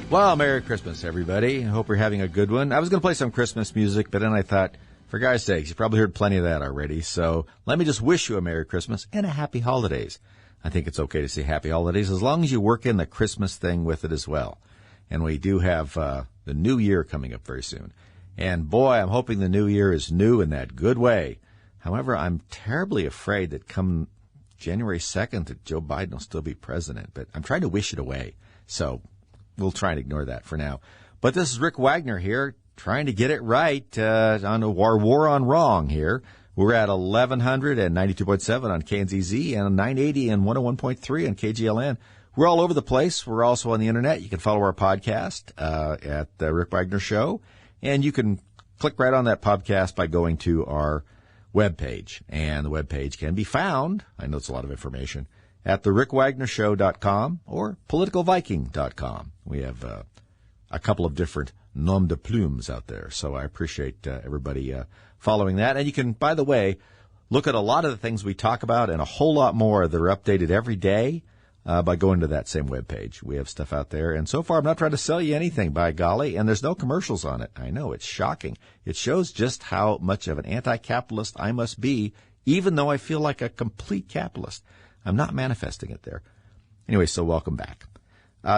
Well, Merry Christmas, everybody. I hope you're having a good one. I was going to play some Christmas music, but then I thought, for God's sakes, you probably heard plenty of that already. So let me just wish you a Merry Christmas and a Happy Holidays. I think it's okay to say Happy Holidays as long as you work in the Christmas thing with it as well. And we do have the New Year coming up very soon. And boy, I'm hoping the New Year is new in that good way. However, I'm terribly afraid that come January 2nd that Joe Biden will still be president. But I'm trying to wish it away. So we'll try and ignore that for now. But this is Rick Wagner here, trying to get it right on our war on wrong here. We're at 1192.7 on KNZZ and 980 and 101.3 on KGLN. We're all over the place. We're also on the Internet. You can follow our podcast at the Rick Wagner Show. And you can click right on that podcast by going to our webpage. And the webpage can be found, I know it's a lot of information, at therickWagnerShow.com or politicalviking.com. We have a couple of different nom de plumes out there, so I appreciate everybody following that. And you can, by the way, look at a lot of the things we talk about and a whole lot more that are updated every day by going to that same webpage. We have stuff out there, and so far I'm not trying to sell you anything, by golly, and there's no commercials on it. I know, it's shocking. It shows just how much of an anti-capitalist I must be, even though I feel like a complete capitalist. I'm not manifesting it there. Anyway, so welcome back.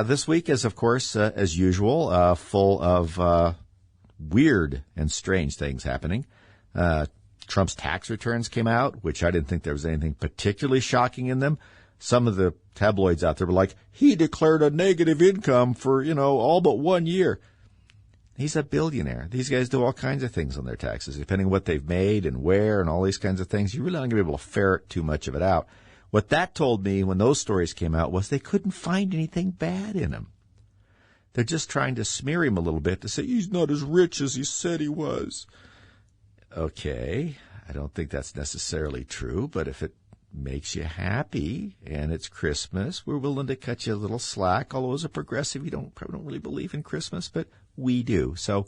This week is, of course, as usual, full of weird and strange things happening. Trump's tax returns came out, which I didn't think there was anything particularly shocking in them. Some of the tabloids out there were like, he declared a negative income for, all but 1 year. He's a billionaire. These guys do all kinds of things on their taxes, depending on what they've made and where and all these kinds of things. You're really not going to be able to ferret too much of it out. What that told me when those stories came out was they couldn't find anything bad in him. They're just trying to smear him a little bit to say he's not as rich as he said he was. Okay, I don't think that's necessarily true, but if it makes you happy and it's Christmas, we're willing to cut you a little slack. Although as a progressive, you probably don't really believe in Christmas, but we do. So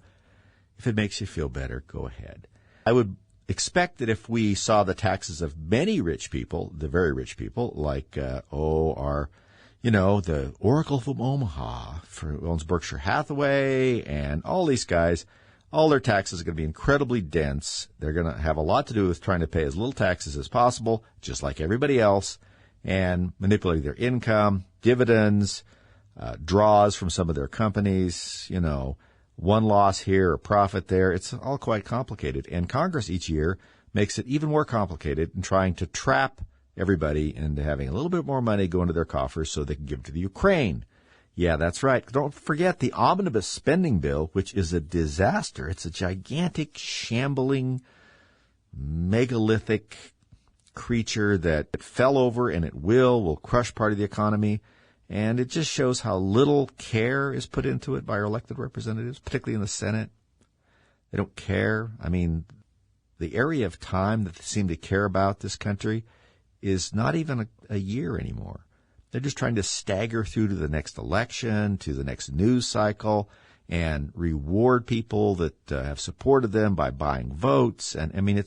if it makes you feel better, go ahead. I would expect that if we saw the taxes of many rich people, the very rich people, like, the Oracle from Omaha, who owns Berkshire Hathaway, and all these guys, all their taxes are going to be incredibly dense. They're going to have a lot to do with trying to pay as little taxes as possible, just like everybody else, and manipulating their income, dividends, draws from some of their companies, one loss here, a profit there. It's all quite complicated. And Congress each year makes it even more complicated in trying to trap everybody into having a little bit more money go into their coffers so they can give it to the Ukraine. Yeah, that's right. Don't forget the omnibus spending bill, which is a disaster. It's a gigantic, shambling, megalithic creature that fell over and it will crush part of the economy. And it just shows how little care is put into it by our elected representatives, particularly in the Senate. They don't care. I mean, the area of time that they seem to care about this country is not even a year anymore. They're just trying to stagger through to the next election, to the next news cycle, and reward people that have supported them by buying votes. And, I mean,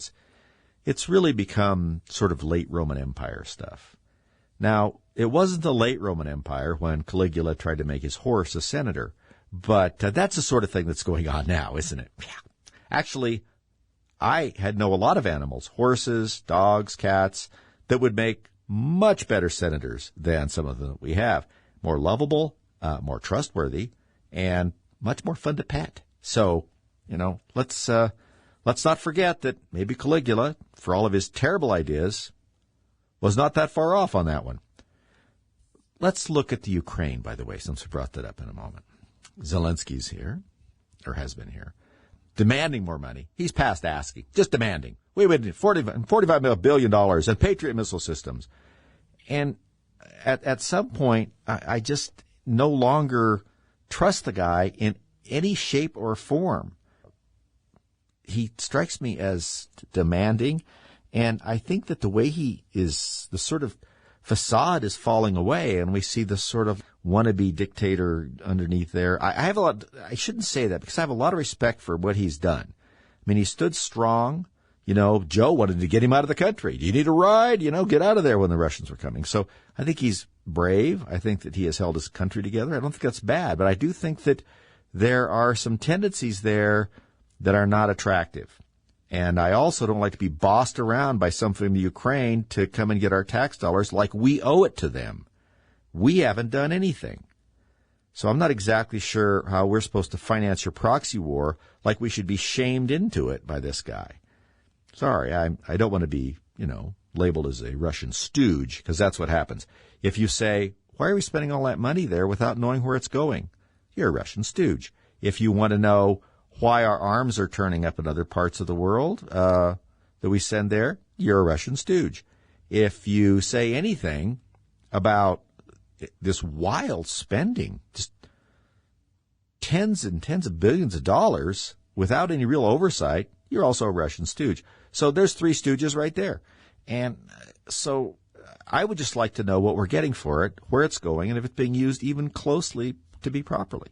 it's really become sort of late Roman Empire stuff. Now, it wasn't the late Roman Empire when Caligula tried to make his horse a senator, but that's the sort of thing that's going on now, isn't it? Yeah. Actually, I know a lot of animals, horses, dogs, cats, that would make much better senators than some of them that we have. More lovable, more trustworthy, and much more fun to pet. So, let's not forget that maybe Caligula, for all of his terrible ideas, was not that far off on that one. Let's look at the Ukraine, by the way, since we brought that up in a moment. Zelensky's here, or has been here, demanding more money. He's past asking, just demanding. We would need $45 billion and Patriot missile systems. And at some point, I just no longer trust the guy in any shape or form. He strikes me as demanding, and I think that the way he is, the sort of facade is falling away, and we see this sort of wannabe dictator underneath there. I shouldn't say that because I have a lot of respect for what he's done. I mean, he stood strong. Joe wanted to get him out of the country. Do you need a ride? Get out of there when the Russians were coming. So I think he's brave. I think that he has held his country together. I don't think that's bad, but I do think that there are some tendencies there that are not attractive. And I also don't like to be bossed around by something in the Ukraine to come and get our tax dollars like we owe it to them. We haven't done anything. So I'm not exactly sure how we're supposed to finance your proxy war, like we should be shamed into it by this guy. Sorry, I don't want to be, labeled as a Russian stooge, because that's what happens. If you say, why are we spending all that money there without knowing where it's going? You're a Russian stooge. If you want to know why our arms are turning up in other parts of the world that we send there, you're a Russian stooge. If you say anything about this wild spending, just tens and tens of billions of dollars without any real oversight, you're also a Russian stooge. So there's three stooges right there. And so I would just like to know what we're getting for it, where it's going, and if it's being used even closely to be properly.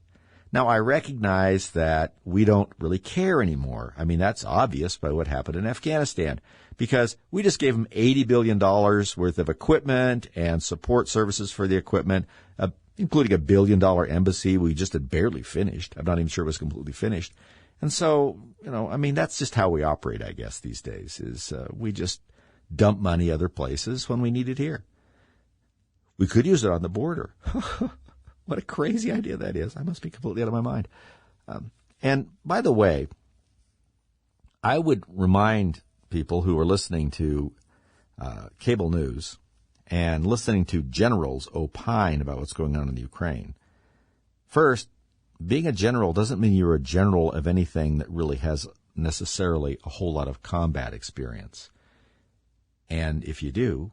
Now, I recognize that we don't really care anymore. I mean, that's obvious by what happened in Afghanistan, because we just gave them $80 billion worth of equipment and support services for the equipment, including a $1 billion embassy we just had barely finished. I'm not even sure it was completely finished. And so, that's just how we operate, I guess, these days, is we just dump money other places when we need it here. We could use it on the border. What a crazy idea that is. I must be completely out of my mind. And by the way, I would remind people who are listening to cable news and listening to generals opine about what's going on in the Ukraine. First, being a general doesn't mean you're a general of anything that really has necessarily a whole lot of combat experience. And if you do,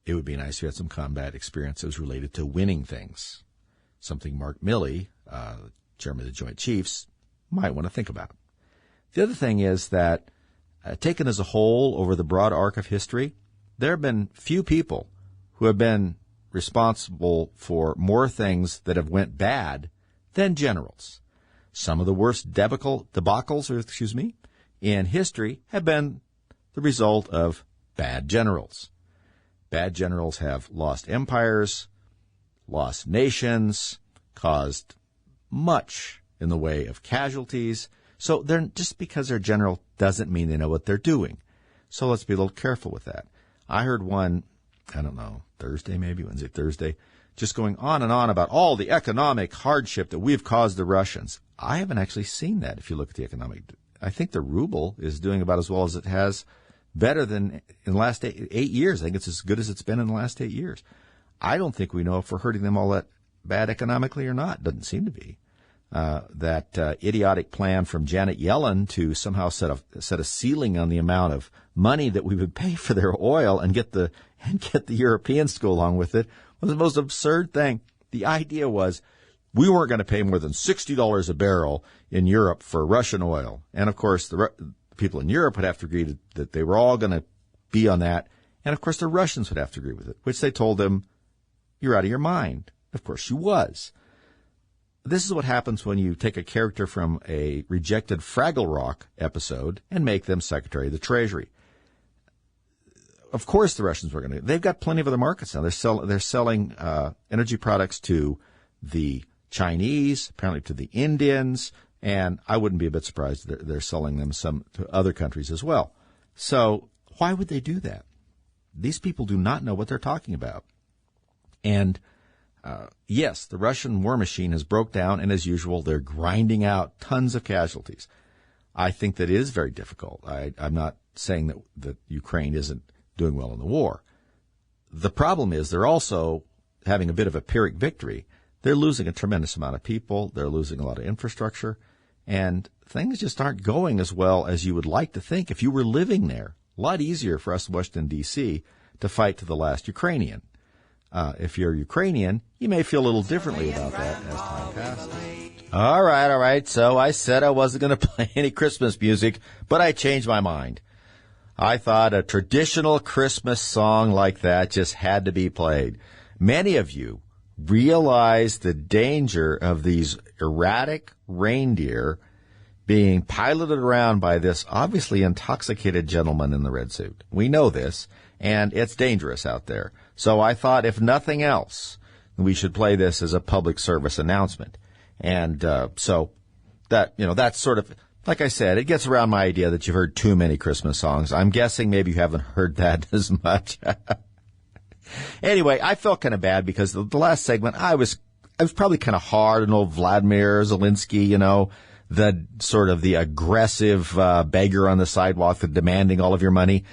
it would be nice if you had some combat experience that was related to winning things. Something Mark Milley, chairman of the Joint Chiefs, might want to think about. The other thing is that, taken as a whole over the broad arc of history, there have been few people who have been responsible for more things that have went bad than generals. Some of the worst debacles, in history have been the result of bad generals. Bad generals have lost empires, lost nations, caused much in the way of casualties. So just because they're general doesn't mean they know what they're doing. So let's be a little careful with that. I heard one, Thursday, just going on and on about all the economic hardship that we've caused the Russians. I haven't actually seen that if you look at the economic. I think the ruble is doing about as well as it has, better than in the last 8 years. I think it's as good as it's been in the last 8 years. I don't think we know if we're hurting them all that bad economically or not. Doesn't seem to be. That idiotic plan from Janet Yellen to somehow set a ceiling on the amount of money that we would pay for their oil and get the Europeans to go along with it was the most absurd thing. The idea was we weren't going to pay more than $60 a barrel in Europe for Russian oil. And, of course, the people in Europe would have to agree that they were all going to be on that. And, of course, the Russians would have to agree with it, which they told them, you're out of your mind. Of course, she was. This is what happens when you take a character from a rejected Fraggle Rock episode and make them Secretary of the Treasury. Of course, the Russians were going to. They've got plenty of other markets now. They're selling energy products to the Chinese, apparently to the Indians, and I wouldn't be a bit surprised that they're selling them some to other countries as well. So why would they do that? These people do not know what they're talking about. And yes, the Russian war machine has broke down, and as usual, they're grinding out tons of casualties. I think that is very difficult. I'm not saying that Ukraine isn't doing well in the war. The problem is they're also having a bit of a Pyrrhic victory. They're losing a tremendous amount of people. They're losing a lot of infrastructure. And things just aren't going as well as you would like to think if you were living there. A lot easier for us in Washington, D.C. to fight to the last Ukrainian. If you're Ukrainian, you may feel a little differently about that as time passes. All right. So I said I wasn't going to play any Christmas music, but I changed my mind. I thought a traditional Christmas song like that just had to be played. Many of you realize the danger of these erratic reindeer being piloted around by this obviously intoxicated gentleman in the red suit. We know this, and it's dangerous out there. So I thought, if nothing else, we should play this as a public service announcement. And so that, that's sort of, like I said, it gets around my idea that you've heard too many Christmas songs. I'm guessing maybe you haven't heard that as much. Anyway, I felt kind of bad because the last segment, I was probably kind of hard on old Vladimir Zelensky, the sort of the aggressive beggar on the sidewalk, the demanding all of your money.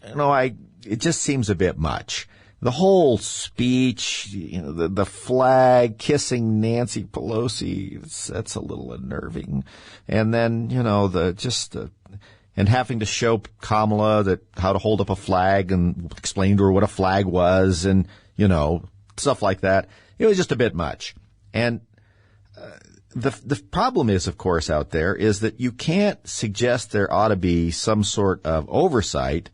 It just seems a bit much. The whole speech, the flag, kissing Nancy Pelosi, that's a little unnerving. And then, and having to show Kamala how to hold up a flag and explain to her what a flag was and, stuff like that. It was just a bit much. And the problem is, of course, out there is that you can't suggest there ought to be some sort of oversight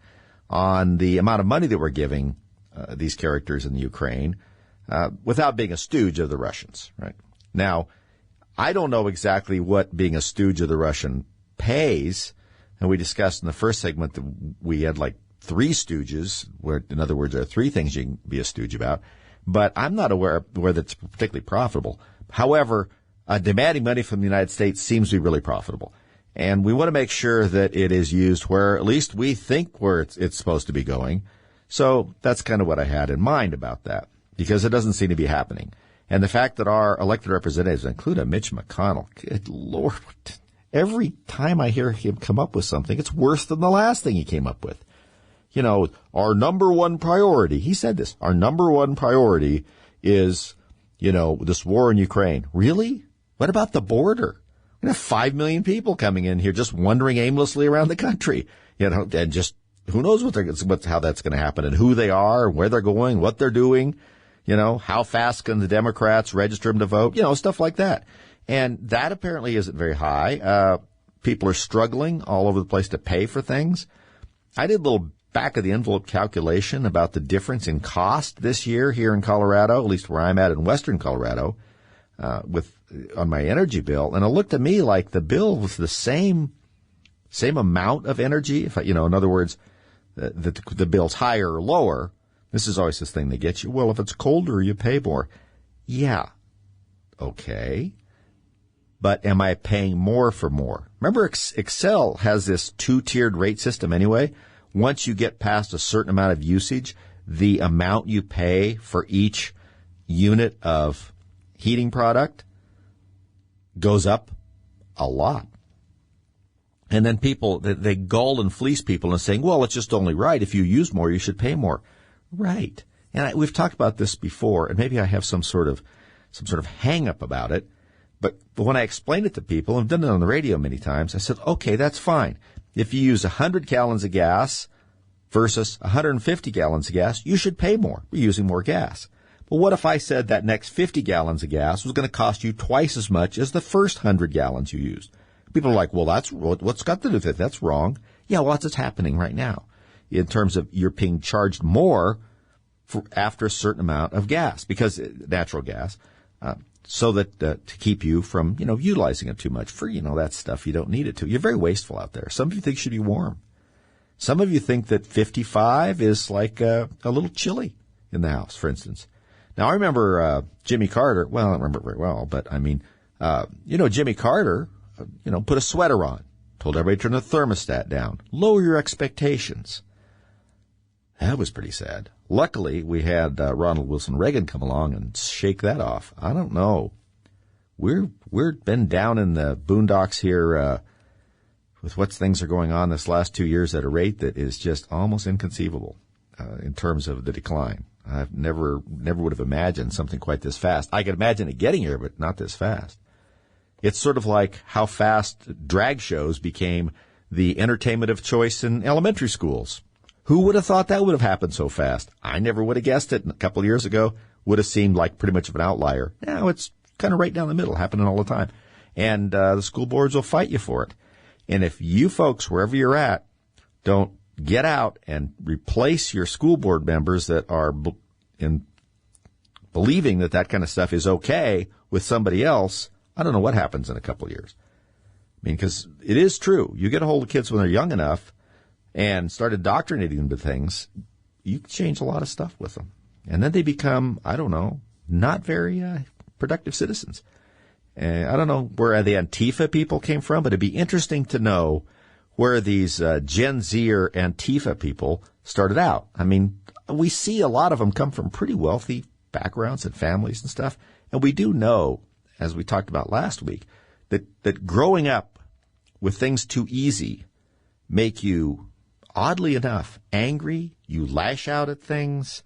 on the amount of money that we're giving these characters in the Ukraine without being a stooge of the Russians, right? Now, I don't know exactly what being a stooge of the Russian pays, and we discussed in the first segment that we had like 3 stooges, where, in other words, there are 3 things you can be a stooge about, but I'm not aware of where that's particularly profitable. However, demanding money from the United States seems to be really profitable. And we want to make sure that it is used where at least we think where it's supposed to be going. So that's kind of what I had in mind about that, because it doesn't seem to be happening. And the fact that our elected representatives include a Mitch McConnell, good Lord, every time I hear him come up with something, it's worse than the last thing he came up with. Our number one priority, he said this, our number one priority is, this war in Ukraine. Really? What about the border? We have 5 million people coming in here just wandering aimlessly around the country, and just who knows how that's going to happen and who they are, where they're going, what they're doing, how fast can the Democrats register them to vote, stuff like that. And that apparently isn't very high. People are struggling all over the place to pay for things. I did a little back of the envelope calculation about the difference in cost this year here in Colorado, at least where I'm at in western Colorado, on my energy bill, and it looked to me like the bill was the same amount of energy. In other words, the bill's higher or lower. This is always this thing that gets you. Well, if it's colder, you pay more. Yeah. Okay. But am I paying more for more? Remember, Excel has this 2-tiered rate system anyway. Once you get past a certain amount of usage, the amount you pay for each unit of heating product goes up a lot. And then people, they gull and fleece people and saying, well, it's just only right. If you use more, you should pay more. Right. And we've talked about this before, and maybe I have some sort of hang up about it. But when I explained it to people, and I've done it on the radio many times, I said, okay, that's fine. If you use 100 gallons of gas versus 150 gallons of gas, you should pay more. You're using more gas. But what if I said that next 50 gallons of gas was going to cost you twice as much as the first 100 gallons you used? People are like, well, what's got to do with it? That's wrong. Yeah, well, that's what's happening right now in terms of you're being charged more after a certain amount of gas, because natural gas, so that to keep you from, utilizing it too much for, that stuff you don't need it to. You're very wasteful out there. Some of you think it should be warm. Some of you think that 55 is like a little chilly in the house, for instance. Now, I remember Jimmy Carter. Well, I don't remember it very well, but I mean, Jimmy Carter, put a sweater on, told everybody to turn the thermostat down, lower your expectations. That was pretty sad. Luckily, we had Ronald Wilson Reagan come along and shake that off. I don't know. We've been down in the boondocks here with what things are going on this last 2 years at a rate that is just almost inconceivable in terms of the decline. I've never would have imagined something quite this fast. I could imagine it getting here, but not this fast. It's sort of like how fast drag shows became the entertainment of choice in elementary schools. Who would have thought that would have happened so fast? I never would have guessed it. A couple of years ago, would have seemed like pretty much of an outlier. Now it's kind of right down the middle, happening all the time. And the school boards will fight you for it. And if you folks, wherever you're at, don't get out and replace your school board members that are in believing that kind of stuff is okay with somebody else, I don't know what happens in a couple of years. mean, because it is true. You get a hold of kids when they're young enough and start indoctrinating them to things, you can change a lot of stuff with them. And then they become, I don't know, not very productive citizens. I don't know where the Antifa people came from, but it'd be interesting to know where these Gen Z or Antifa people started out. I mean, we see a lot of them come from pretty wealthy backgrounds and families and stuff. And we do know, as we talked about last week, that growing up with things too easy make you, oddly enough, angry. You lash out at things.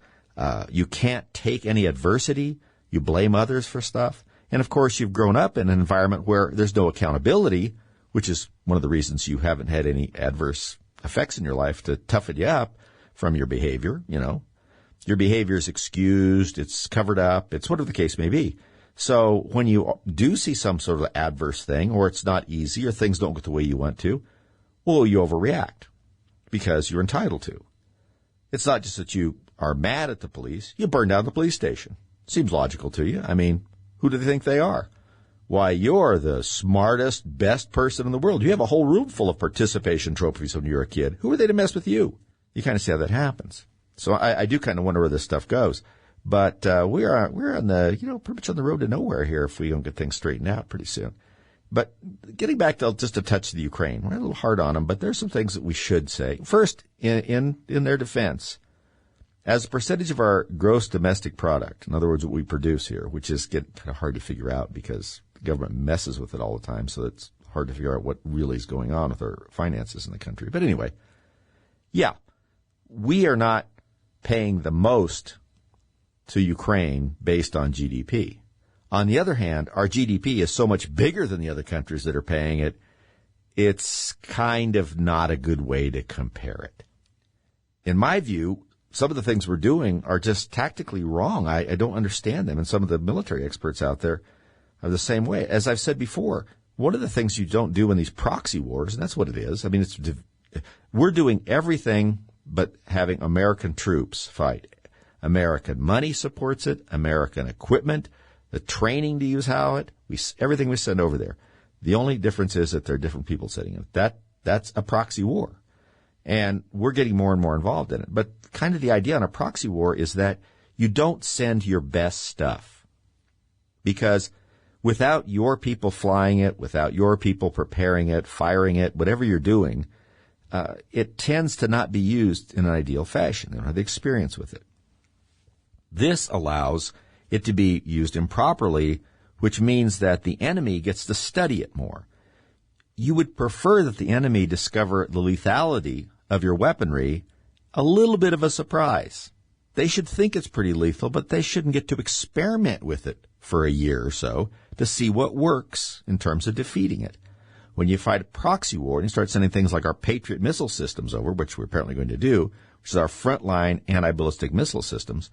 You can't take any adversity. You blame others for stuff. And, of course, you've grown up in an environment where there's no accountability, which is one of the reasons you haven't had any adverse effects in your life to toughen you up from your behavior. You know, your behavior is excused. It's covered up. It's whatever the case may be. So when you do see some sort of adverse thing, or it's not easy, or things don't go the way you want to, well, you overreact because you're entitled to. It's not just that you are mad at the police. You burn down the police station. Seems logical to you. I mean, who do they think they are? Why, you're the smartest, best person in the world. You have a whole room full of participation trophies when you're a kid. Who are they to mess with you? You kind of see how that happens. So I do kind of wonder where this stuff goes. But we're on the, pretty much on the road to nowhere here if we don't get things straightened out pretty soon. But getting back to just a touch of the Ukraine, we're a little hard on them, but there's some things that we should say. First, in their defense, as a percentage of our gross domestic product, in other words, what we produce here, which is getting kind of hard to figure out because the government messes with it all the time, so it's hard to figure out what really is going on with our finances in the country. But anyway, yeah, we are not paying the most to Ukraine based on GDP. On the other hand, our GDP is so much bigger than the other countries that are paying it, it's kind of not a good way to compare it. In my view, some of the things we're doing are just tactically wrong. I don't understand them, and some of the military experts out there are the same way. As I've said before, one of the things you don't do in these proxy wars, and that's what it is, I mean, we're doing everything but having American troops fight. American money supports it, American equipment, the training to use everything we send over there. The only difference is that there are different people setting it. That's a proxy war. And we're getting more and more involved in it. But kind of the idea on a proxy war is that you don't send your best stuff. Because without your people flying it, without your people preparing it, firing it, whatever you're doing, it tends to not be used in an ideal fashion. They don't have the experience with it. This allows it to be used improperly, which means that the enemy gets to study it more. You would prefer that the enemy discover the lethality of your weaponry a little bit of a surprise. They should think it's pretty lethal, but they shouldn't get to experiment with it for a year or so to see what works in terms of defeating it. When you fight a proxy war and you start sending things like our Patriot missile systems over, which we're apparently going to do, which is our frontline anti-ballistic missile systems,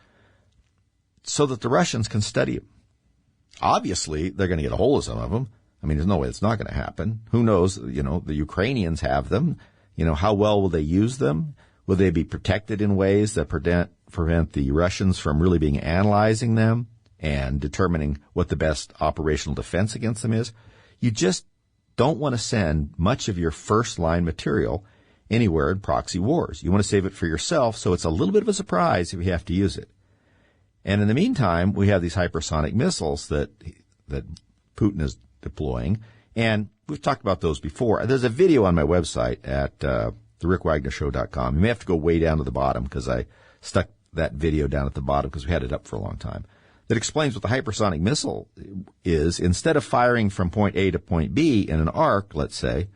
so that the Russians can study them. Obviously, they're going to get a hold of some of them. I mean, there's no way it's not going to happen. Who knows? The Ukrainians have them. How well will they use them? Will they be protected in ways that prevent the Russians from really being analyzing them and determining what the best operational defense against them is? You just don't want to send much of your first-line material anywhere in proxy wars. You want to save it for yourself, so it's a little bit of a surprise if you have to use it. And in the meantime, we have these hypersonic missiles that Putin is deploying, and we've talked about those before. There's a video on my website at therickwagnershow.com. You may have to go way down to the bottom because I stuck that video down at the bottom because we had it up for a long time. That explains what the hypersonic missile is. Instead of firing from point A to point B in an arc, let's say,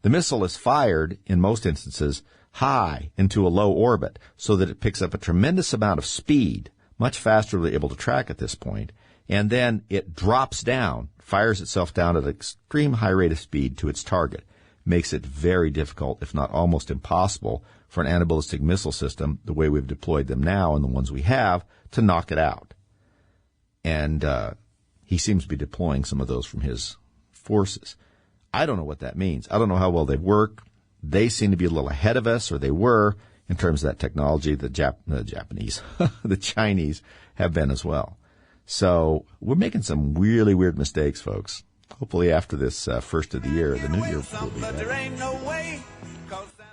the missile is fired, in most instances, high into a low orbit so that it picks up a tremendous amount of speed, much faster than they're able to track at this point, and then it drops down, fires itself down at an extreme high rate of speed to its target. Makes it very difficult, if not almost impossible, for an anti-ballistic missile system, the way we've deployed them now and the ones we have, to knock it out. And he seems to be deploying some of those from his forces. I don't know what that means. I don't know how well they work. They seem to be a little ahead of us, or they were, in terms of that technology. The Japanese, the Chinese have been as well. So we're making some really weird mistakes, folks. Hopefully after this first of the year, the new year will be better.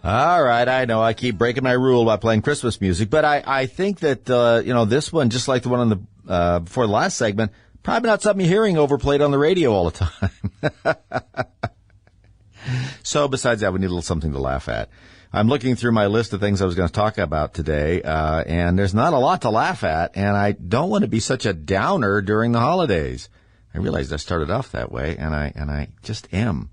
All right, I know I keep breaking my rule by playing Christmas music, but I think that, this one, just like the one on the before the last segment, probably not something you're hearing overplayed on the radio all the time. So besides that, we need a little something to laugh at. I'm looking through my list of things I was going to talk about today, and there's not a lot to laugh at, and I don't want to be such a downer during the holidays. I realized I started off that way, and I just am.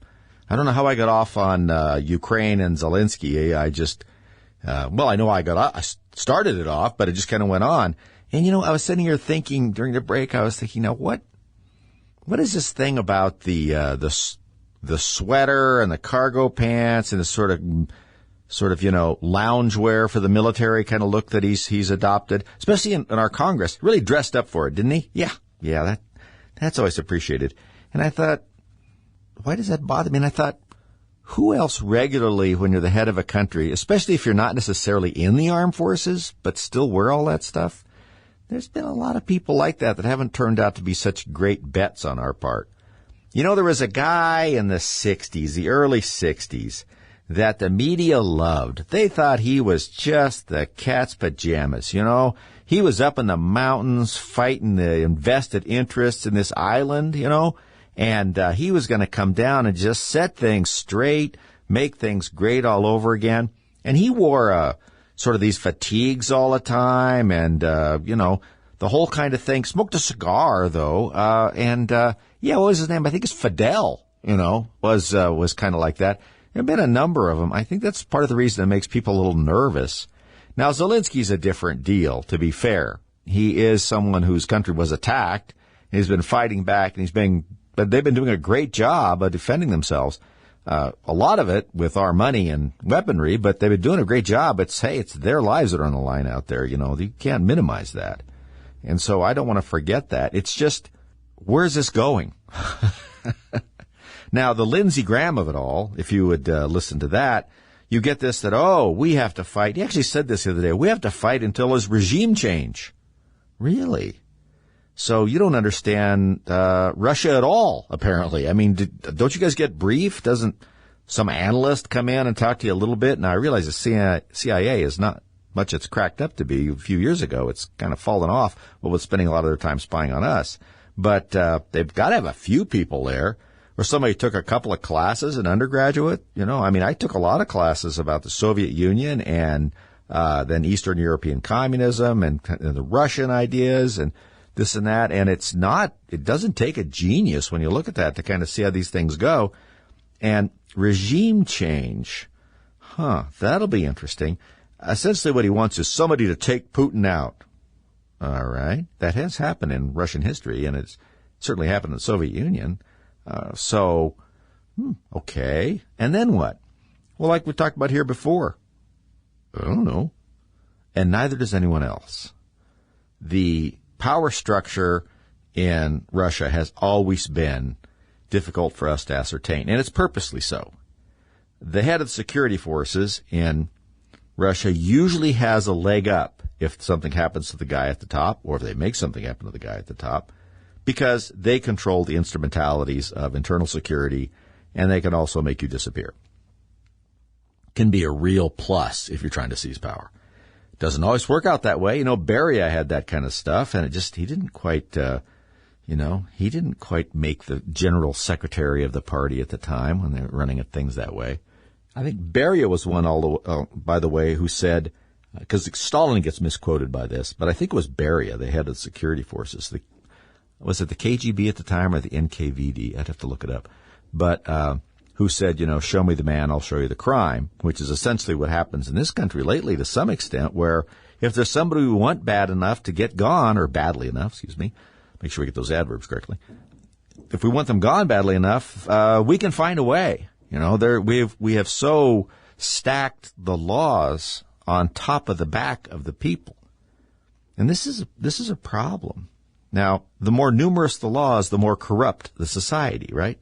I don't know how I got off on Ukraine and Zelensky. I know I started it off, but it just kind of went on. And I was sitting here thinking during the break. I was thinking, what is this thing about the sweater and the cargo pants and the sort of loungewear for the military kind of look that he's adopted, especially in our Congress. Really dressed up for it, didn't he? Yeah. That's always appreciated. And I thought, why does that bother me? And I thought, who else regularly, when you're the head of a country, especially if you're not necessarily in the armed forces, but still wear all that stuff? There's been a lot of people like that haven't turned out to be such great bets on our part. There was a guy in the 60s, the early 60s, that the media loved. They thought he was just the cat's pajamas, He was up in the mountains fighting the invested interests in this island, And he was going to come down and just set things straight, make things great all over again. And he wore sort of these fatigues all the time and, the whole kind of thing. Smoked a cigar, though. What was his name? I think it's Fidel, was kind of like that. There have been a number of them. I think that's part of the reason it makes people a little nervous. Now, Zelensky's a different deal, to be fair. He is someone whose country was attacked. He's been fighting back, and but they've been doing a great job of defending themselves. A lot of it with our money and weaponry, but they've been doing a great job. It's their lives that are on the line out there. You can't minimize that. And so I don't want to forget that. It's just, where's this going? Now, the Lindsey Graham of it all, if you would listen to that, you get this that, we have to fight. He actually said this the other day. We have to fight until there's regime change. Really? So you don't understand Russia at all, apparently. I mean, don't you guys get briefed? Doesn't some analyst come in and talk to you a little bit? Now, I realize the CIA is not much it's cracked up to be. A few years ago, it's kind of fallen off, but was spending a lot of their time spying on us. But they've got to have a few people there. Or somebody took a couple of classes, an undergraduate. I took a lot of classes about the Soviet Union and then Eastern European communism and the Russian ideas and this and that. And it doesn't take a genius when you look at that to kind of see how these things go. And regime change, that'll be interesting. Essentially what he wants is somebody to take Putin out. All right. That has happened in Russian history, and it's certainly happened in the Soviet Union. Okay. And then what? Well, like we talked about here before, I don't know. And neither does anyone else. The power structure in Russia has always been difficult for us to ascertain, and it's purposely so. The head of the security forces in Russia usually has a leg up if something happens to the guy at the top, or if they make something happen to the guy at the top, because they control the instrumentalities of internal security, and they can also make you disappear. Can be a real plus if you're trying to seize power. Doesn't always work out that way. Beria had that kind of stuff, and he didn't quite, he didn't quite make the general secretary of the party at the time when they were running at things that way. I think Beria was one, by the way, who said, because Stalin gets misquoted by this, but I think it was Beria, the head of the security forces. Was it the KGB at the time or the NKVD? I'd have to look it up. But who said, show me the man, I'll show you the crime, which is essentially what happens in this country lately to some extent, where if there's somebody we want bad enough to get gone, or badly enough, make sure we get those adverbs correctly. If we want them gone badly enough, we can find a way. We have so stacked the laws on top of the back of the people. And this is a problem. Now, the more numerous the laws, the more corrupt the society, right?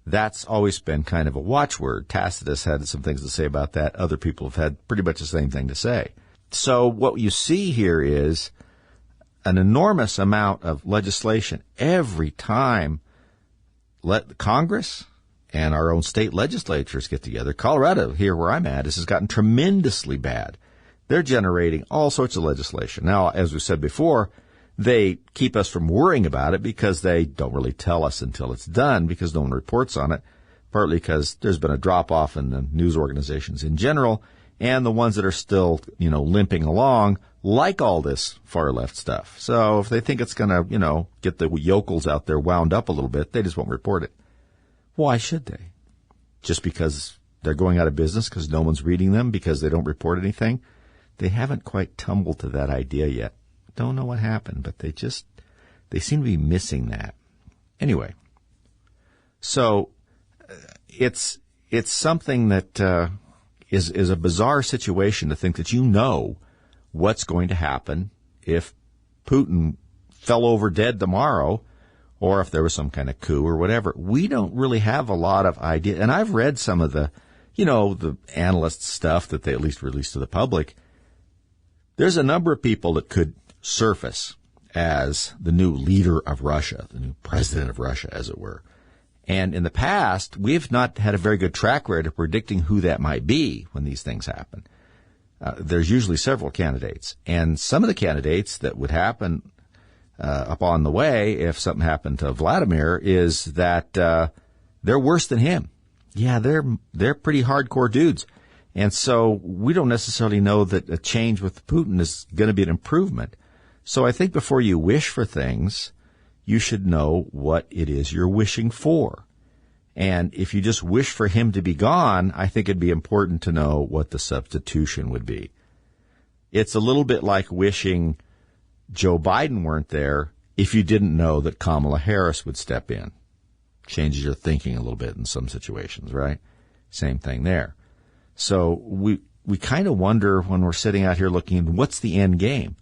That's always been kind of a watchword. Tacitus had some things to say about that. Other people have had pretty much the same thing to say. So what you see here is an enormous amount of legislation every time let Congress and our own state legislatures get together. Colorado, here where I'm at, this has gotten tremendously bad. They're generating all sorts of legislation. Now, as we said before, they keep us from worrying about it because they don't really tell us until it's done because no one reports on it, partly because there's been a drop-off in the news organizations in general, and the ones that are still, limping along like all this far-left stuff. So if they think it's going to, get the yokels out there wound up a little bit, they just won't report it. Why should they? Just because they're going out of business because no one's reading them, because they don't report anything? They haven't quite tumbled to that idea yet. Don't know what happened, but they seem to be missing that. Anyway, so it's something that is a bizarre situation to think that what's going to happen if Putin fell over dead tomorrow, or if there was some kind of coup or whatever. We don't really have a lot of idea. And I've read some of the analyst stuff that they at least released to the public. There's a number of people that could surface as the new leader of Russia, the new president of Russia, as it were. And in the past, we've not had a very good track record of predicting who that might be when these things happen. There's usually several candidates. And some of the candidates that would happen upon the way, if something happened to Vladimir, is that they're worse than him. Yeah, they're pretty hardcore dudes. And so we don't necessarily know that a change with Putin is going to be an improvement. So I think before you wish for things, you should know what it is you're wishing for. And if you just wish for him to be gone, I think it'd be important to know what the substitution would be. It's a little bit like wishing Joe Biden weren't there if you didn't know that Kamala Harris would step in. Changes your thinking a little bit in some situations, right? Same thing there. So we kind of wonder when we're sitting out here looking, what's the end game?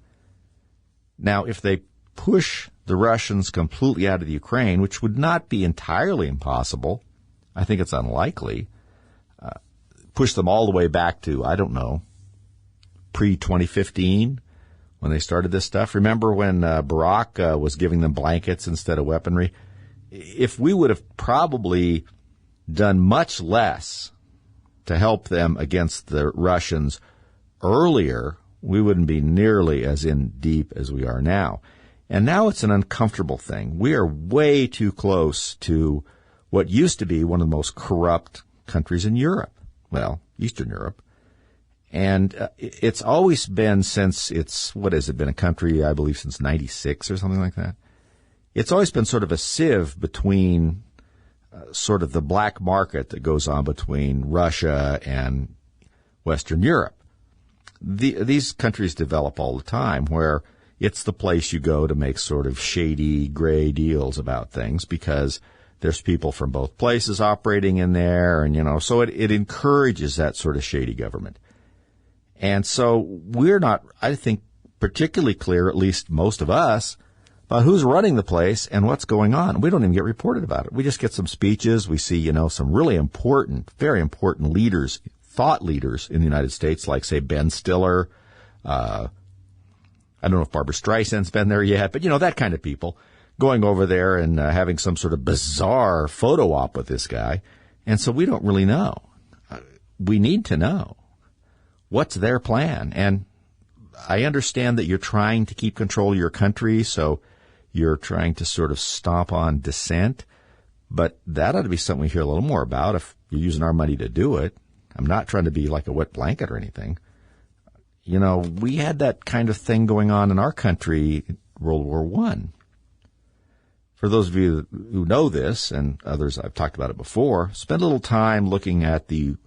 Now, if they push the Russians completely out of the Ukraine, which would not be entirely impossible, I think it's unlikely, push them all the way back to, I don't know, pre-2015 when they started this stuff. Remember when Barack was giving them blankets instead of weaponry? If we would have probably done much less to help them against the Russians earlier, we wouldn't be nearly as in deep as we are now. And now it's an uncomfortable thing. We are way too close to what used to be one of the most corrupt countries in Europe. Well, Eastern Europe. And it's always been since been a country, I believe, since 96 or something like that. It's always been sort of a sieve between sort of the black market that goes on between Russia and Western Europe. These countries develop all the time where it's the place you go to make sort of shady, gray deals about things because there's people from both places operating in there, and, so it encourages that sort of shady government. And so we're not, I think, particularly clear, at least most of us, about who's running the place and what's going on. We don't even get reported about it. We just get some speeches. We see, some really important, very important leaders, thought leaders in the United States, like, say, Ben Stiller. I don't know if Barbara Streisand's been there yet, but, that kind of people going over there and having some sort of bizarre photo op with this guy. And so we don't really know. We need to know what's their plan. And I understand that you're trying to keep control of your country, so you're trying to sort of stomp on dissent. But that ought to be something we hear a little more about if you're using our money to do it. I'm not trying to be like a wet blanket or anything. We had that kind of thing going on in our country in World War I. For those of you who know this, and others I've talked about it before, spend a little time looking at the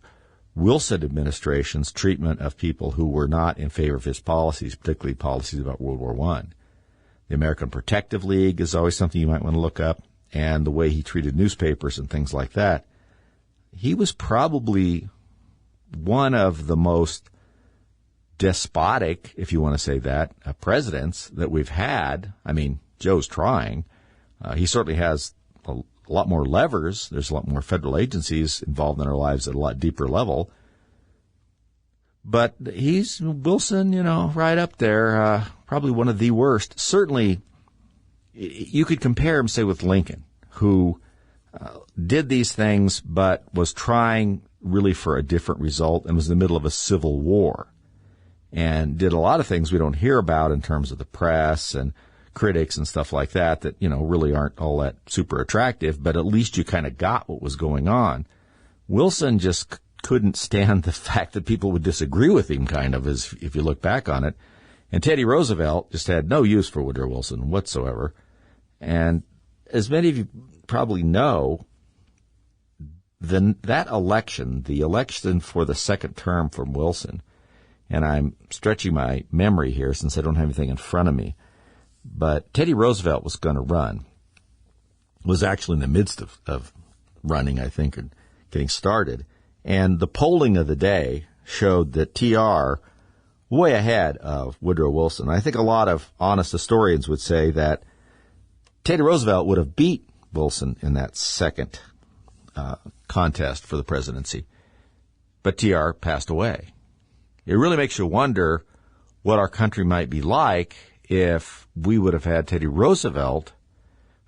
Wilson administration's treatment of people who were not in favor of his policies, particularly policies about World War I. The American Protective League is always something you might want to look up, and the way he treated newspapers and things like that. He was probably one of the most despotic, if you want to say that, presidents that we've had. I mean, Joe's trying. He certainly has a lot more levers. There's a lot more federal agencies involved in our lives at a lot deeper level. But he's, Wilson, right up there, probably one of the worst. Certainly, you could compare him, say, with Lincoln, who did these things, but was trying really for a different result and was in the middle of a civil war and did a lot of things we don't hear about in terms of the press and critics and stuff like that, really aren't all that super attractive, but at least you kind of got what was going on. Wilson just couldn't stand the fact that people would disagree with him, kind of, as if you look back on it. And Teddy Roosevelt just had no use for Woodrow Wilson whatsoever. And as many of you probably know, that election, the election for the second term from Wilson, and I'm stretching my memory here since I don't have anything in front of me, but Teddy Roosevelt was going to run, was actually in the midst of running, I think, and getting started. And the polling of the day showed that TR way ahead of Woodrow Wilson. I think a lot of honest historians would say that Teddy Roosevelt would have beat Wilson in that second contest for the presidency. But TR passed away. It really makes you wonder what our country might be like if we would have had Teddy Roosevelt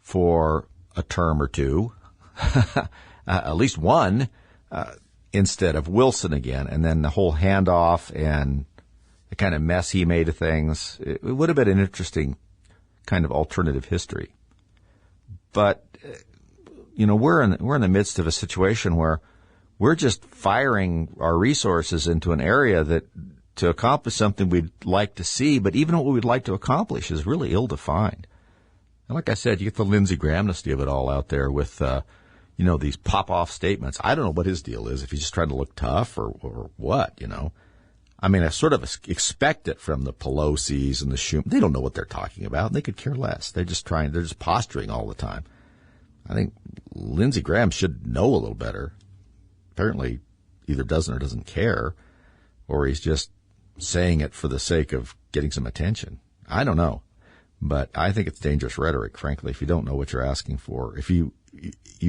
for a term or two, at least one, instead of Wilson again, and then the whole handoff and the kind of mess he made of things. It would have been an interesting kind of alternative history. But, we're in the midst of a situation where we're just firing our resources into an area that to accomplish something we'd like to see, but even what we'd like to accomplish is really ill-defined. And like I said, you get the Lindsey Grahamnesty of it all out there with, these pop-off statements. I don't know what his deal is, if he's just trying to look tough or what, I mean, I sort of expect it from the Pelosi's and the Schumer. They don't know what they're talking about. They could care less. They're just posturing all the time. I think Lindsey Graham should know a little better. Apparently either doesn't or doesn't care, or he's just saying it for the sake of getting some attention. I don't know. But I think it's dangerous rhetoric, frankly, if you don't know what you're asking for. If you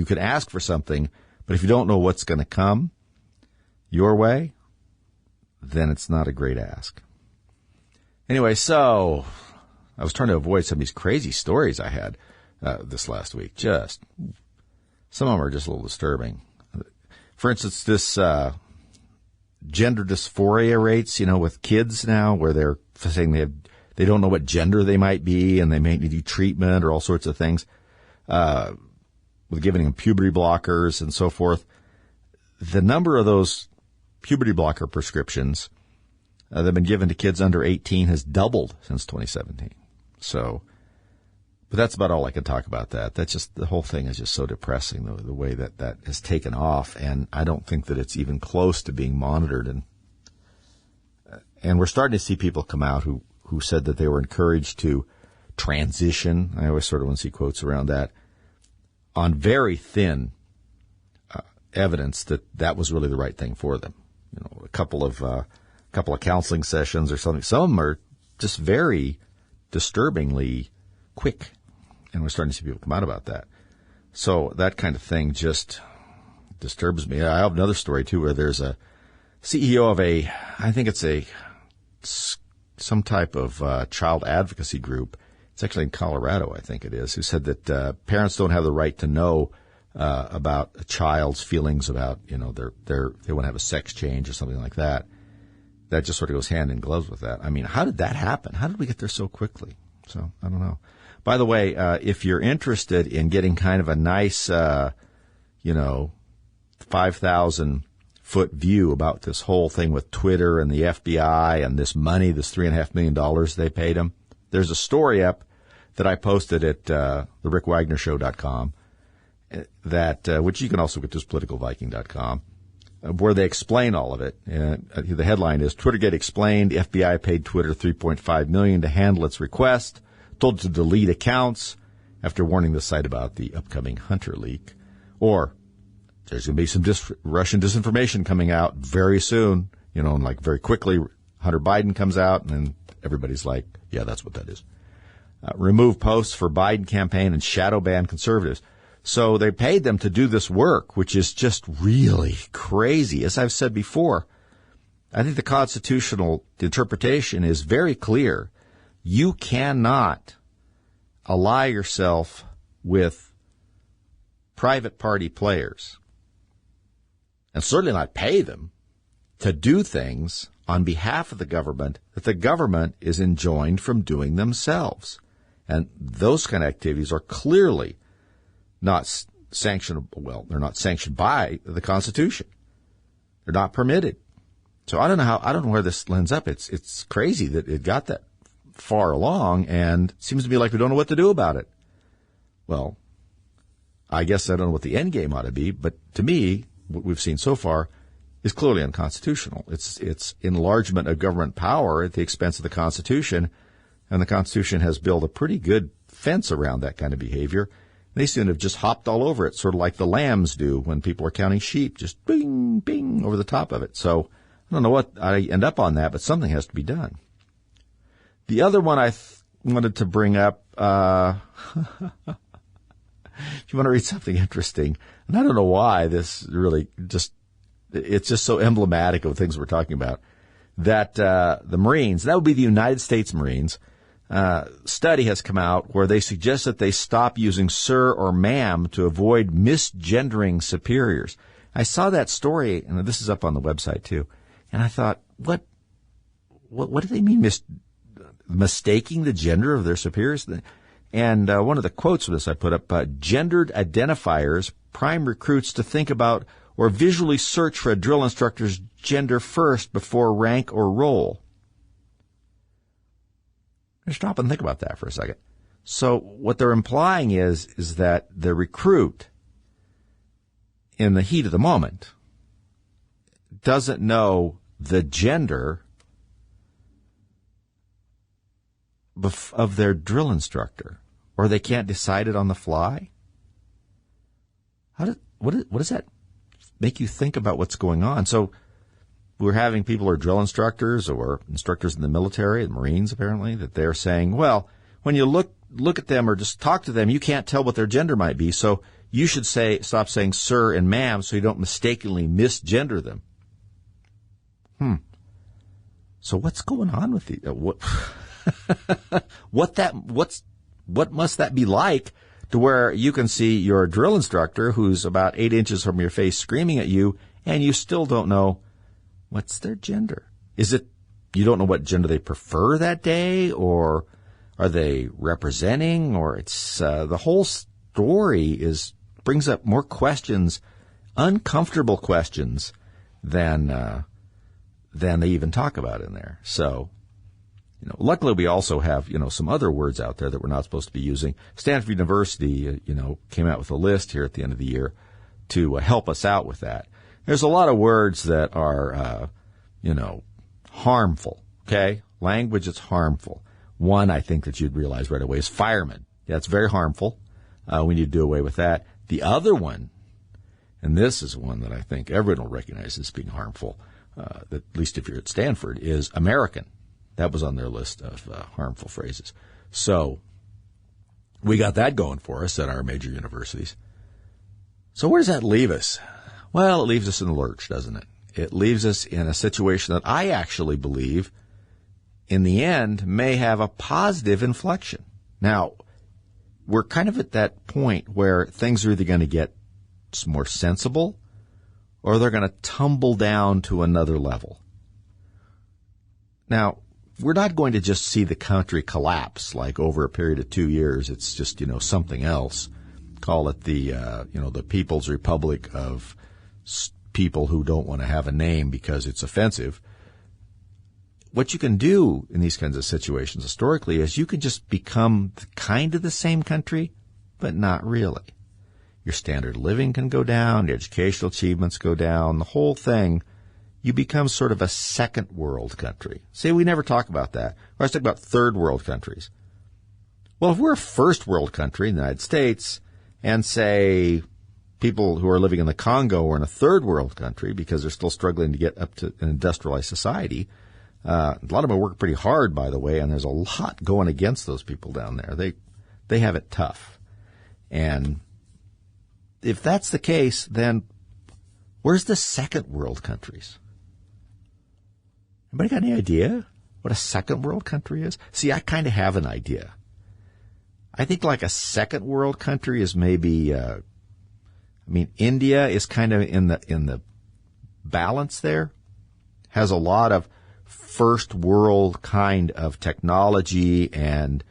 can ask for something, but if you don't know what's going to come your way, then it's not a great ask. Anyway, so I was trying to avoid some of these crazy stories I had this last week. Some of them are just a little disturbing. For instance, this gender dysphoria rates, with kids now, where they're saying they don't know what gender they might be and they may need treatment or all sorts of things, with giving them puberty blockers and so forth. The number of those puberty blocker prescriptions that have been given to kids under 18 has doubled since 2017. But that's about all I can talk about that. That's just, the whole thing is just so depressing, the way that has taken off, and I don't think that it's even close to being monitored. And we're starting to see people come out who said that they were encouraged to transition. I always sort of want to see quotes around that, on very thin evidence that was really the right thing for them. A couple of counseling sessions or something. Some of them are just very disturbingly quick, and we're starting to see people come out about that. So that kind of thing just disturbs me. I have another story too, where there's a CEO of I think it's some type of child advocacy group. It's actually in Colorado, I think it is, who said that parents don't have the right to know about a child's feelings about, they want to have a sex change or something like that. That just sort of goes hand in glove with that. I mean, how did that happen? How did we get there so quickly? So I don't know. By the way, if you're interested in getting kind of a nice, 5,000-foot view about this whole thing with Twitter and the FBI and this money, this $3.5 million they paid them, there's a story up that I posted at therickwagnershow.com, which you can also get to politicalviking.com, where they explain all of it. The headline is, Twittergate explained, FBI paid Twitter $3.5 million to handle its request, told it to delete accounts after warning the site about the upcoming Hunter leak. Or, there's going to be some Russian disinformation coming out very soon, and like very quickly, Hunter Biden comes out, and then everybody's like, yeah, that's what that is. Remove posts for Biden campaign and shadow ban conservatives. So they paid them to do this work, which is just really crazy. As I've said before, I think the constitutional interpretation is very clear. You cannot ally yourself with private party players, and certainly not pay them to do things on behalf of the government that the government is enjoined from doing themselves. And those kind of activities are clearly not sanctioned. Well, they're not sanctioned by the Constitution. They're not permitted. So I don't know where this ends up. It's crazy that it got that far along, and it seems to me like we don't know what to do about it. Well, I guess I don't know what the end game ought to be, but to me, what we've seen so far is clearly unconstitutional. It's enlargement of government power at the expense of the Constitution, and the Constitution has built a pretty good fence around that kind of behavior. They seem to have just hopped all over it, sort of like the lambs do when people are counting sheep, just bing, bing over the top of it. So I don't know what I end up on that, but something has to be done. The other one I wanted to bring up, if you want to read something interesting, and I don't know why this really it's just so emblematic of things we're talking about, that the Marines, that would be the United States Marines, study has come out where they suggest that they stop using sir or ma'am to avoid misgendering superiors. I saw that story, and this is up on the website too, and I thought, what do they mean mistaking the gender of their superiors? And one of the quotes from this I put up, gendered identifiers prime recruits to think about or visually search for a drill instructor's gender first before rank or role. Stop and think about that for a second. So what they're implying is that the recruit, in the heat of the moment, doesn't know the gender of their drill instructor, or they can't decide it on the fly. What does that make you think about what's going on? So we're having people who are drill instructors or instructors in the military, the Marines apparently, that they're saying, well, when you look at them or just talk to them, you can't tell what their gender might be. So you should stop saying sir and ma'am so you don't mistakenly misgender them. So what's going on with what must that be like to where you can see your drill instructor who's about 8 inches from your face screaming at you and you still don't know what's their gender? Is it you don't know what gender they prefer that day, or are they representing, or it's the whole story brings up more questions, uncomfortable questions than they even talk about in there. So, luckily we also have, some other words out there that we're not supposed to be using. Stanford University, came out with a list here at the end of the year to help us out with that. There's a lot of words that are, harmful, okay? Language that's harmful. One I think that you'd realize right away is fireman. Yeah, it's very harmful. We need to do away with that. The other one, and this is one that I think everyone will recognize as being harmful, at least if you're at Stanford, is American. That was on their list of harmful phrases. So we got that going for us at our major universities. So where does that leave us? Well, it leaves us in the lurch, doesn't it? It leaves us in a situation that I actually believe, in the end, may have a positive inflection. Now, we're kind of at that point where things are either going to get more sensible or they're going to tumble down to another level. Now, we're not going to just see the country collapse like over a period of 2 years. It's just, something else. Call it the People's Republic of people who don't want to have a name because it's offensive. What you can do in these kinds of situations historically is you can just become kind of the same country, but not really. Your standard of living can go down, your educational achievements go down, the whole thing. You become sort of a second world country. See, we never talk about that. We always talk about third world countries. Well, if we're a first world country in the United States, and say people who are living in the Congo are in a third world country because they're still struggling to get up to an industrialized society, a lot of them work pretty hard, by the way, and there's a lot going against those people down there. They have it tough. And if that's the case, then where's the second world countries? Anybody got any idea what a second world country is? See, I kind of have an idea. I think like a second world country is maybe I mean, India is kind of in the balance there, has a lot of first world kind of technology and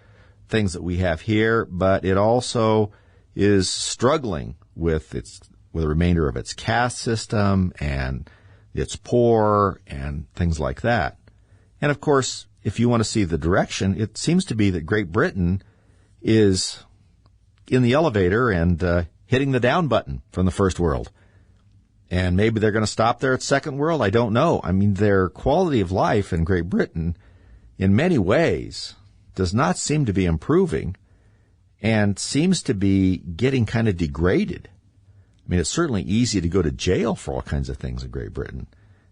things that we have here, but it also is struggling with the remainder of its caste system, and it's poor and things like that. And of course, if you want to see the direction, it seems to be that Great Britain is in the elevator and hitting the down button from the first world. And maybe they're going to stop there at second world. I don't know. I mean, their quality of life in Great Britain, in many ways, does not seem to be improving and seems to be getting kind of degraded. I mean, it's certainly easy to go to jail for all kinds of things in Great Britain.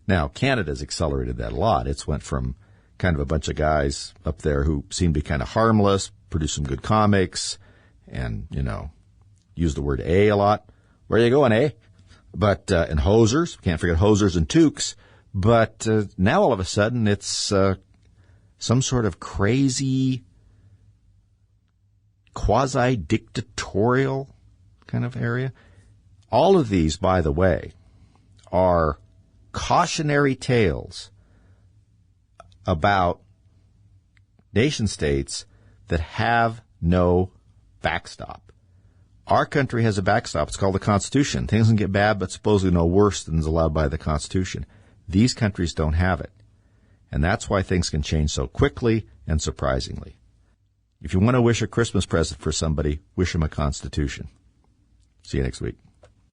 Now, Canada's accelerated that a lot. It's went from kind of a bunch of guys up there who seem to be kind of harmless, produce some good comics, and, use the word A lot. Where are you going, eh? But, and hosers, can't forget hosers and toques. But now all of a sudden it's some sort of crazy, quasi-dictatorial kind of area. All of these, by the way, are cautionary tales about nation-states that have no backstop. Our country has a backstop. It's called the Constitution. Things can get bad, but supposedly no worse than is allowed by the Constitution. These countries don't have it. And that's why things can change so quickly and surprisingly. If you want to wish a Christmas present for somebody, wish them a Constitution. See you next week.